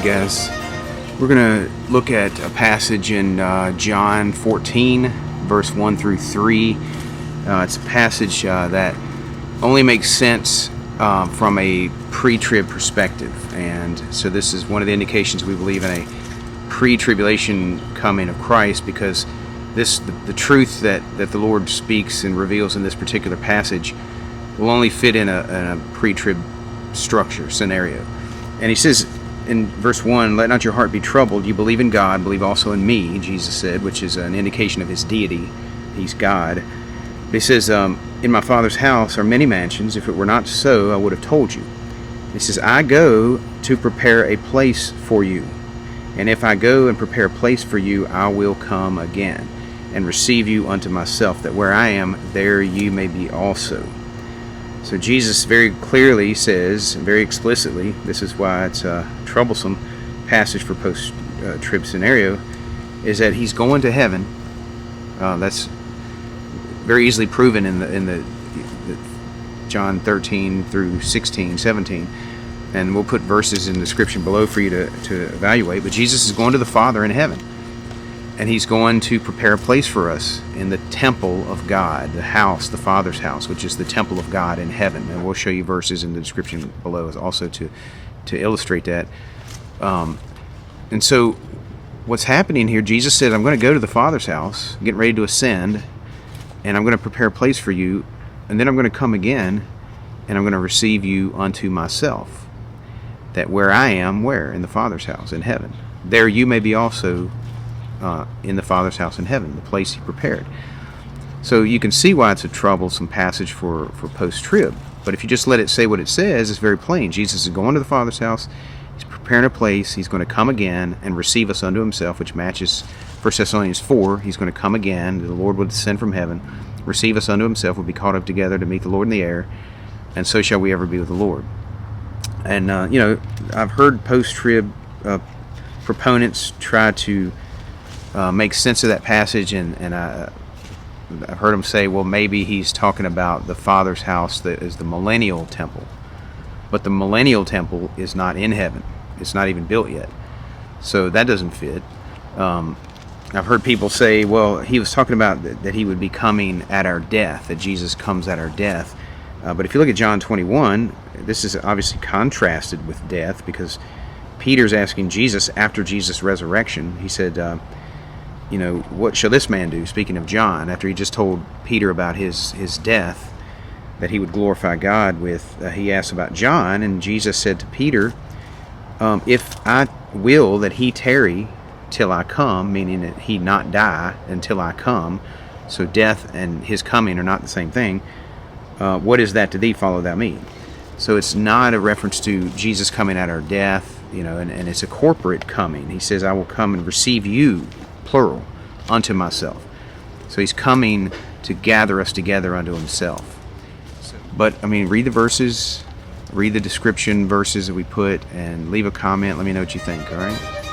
guys. We're going to look at a passage in John 14, verse 1 through 3. It's a passage that only makes sense from a pre-trib perspective. And so this is one of the indications we believe in a pre-tribulation coming of Christ, because the truth that the Lord speaks and reveals in this particular passage will only fit in a pre-trib structure, scenario. And he says in verse 1, "Let not your heart be troubled. You believe in God, believe also in me," Jesus said, which is an indication of his deity. He's God. But he says, "In my Father's house are many mansions. If it were not so, I would have told you." He says, "I go to prepare a place for you. And if I go and prepare a place for you, I will come again and receive you unto myself, that where I am, there you may be also." So Jesus very clearly says, very explicitly, this is why it's a troublesome passage for post-trib scenario, is that he's going to heaven. That's very easily proven in the John 13 through 16, 17. And we'll put verses in the description below for you to evaluate. But Jesus is going to the Father in heaven. And he's going to prepare a place for us in the temple of God, the house, the Father's house, which is the temple of God in heaven. And we'll show you verses in the description below also to illustrate that. And so what's happening here, Jesus said, "I'm going to go to the Father's house, getting ready to ascend, and I'm going to prepare a place for you, and then I'm going to come again, and I'm going to receive you unto myself, that where I am, where? In the Father's house, in heaven. There you may be also in the Father's house in heaven," the place he prepared. So you can see why it's a troublesome passage for post-trib. But if you just let it say what it says, it's very plain. Jesus is going to the Father's house. He's preparing a place. He's going to come again and receive us unto himself, which matches 1 Thessalonians 4. He's going to come again. The Lord will descend from heaven, receive us unto himself. We'll be caught up together to meet the Lord in the air, and so shall we ever be with the Lord. And, I've heard post-trib proponents try to make sense of that passage, and I've heard them say, well, maybe he's talking about the Father's house that is the millennial temple. But the millennial temple is not in heaven. It's not even built yet. So that doesn't fit. I've heard people say, well, he was talking about that he would be coming at our death, that Jesus comes at our death. But if you look at John 21, this is obviously contrasted with death, because Peter's asking Jesus after Jesus' resurrection. He said, what shall this man do? Speaking of John, after he just told Peter about his death, that he would glorify God with, he asked about John, and Jesus said to Peter, if I will that he tarry till I come, meaning that he not die until I come, so death and his coming are not the same thing, what is that to thee? Follow thou me. So it's not a reference to Jesus coming at our death, and it's a corporate coming. He says, I will come and receive you, plural, unto myself. So he's coming to gather us together unto himself. But, read the verses, read the description verses that we put, and leave a comment. Let me know what you think, all right?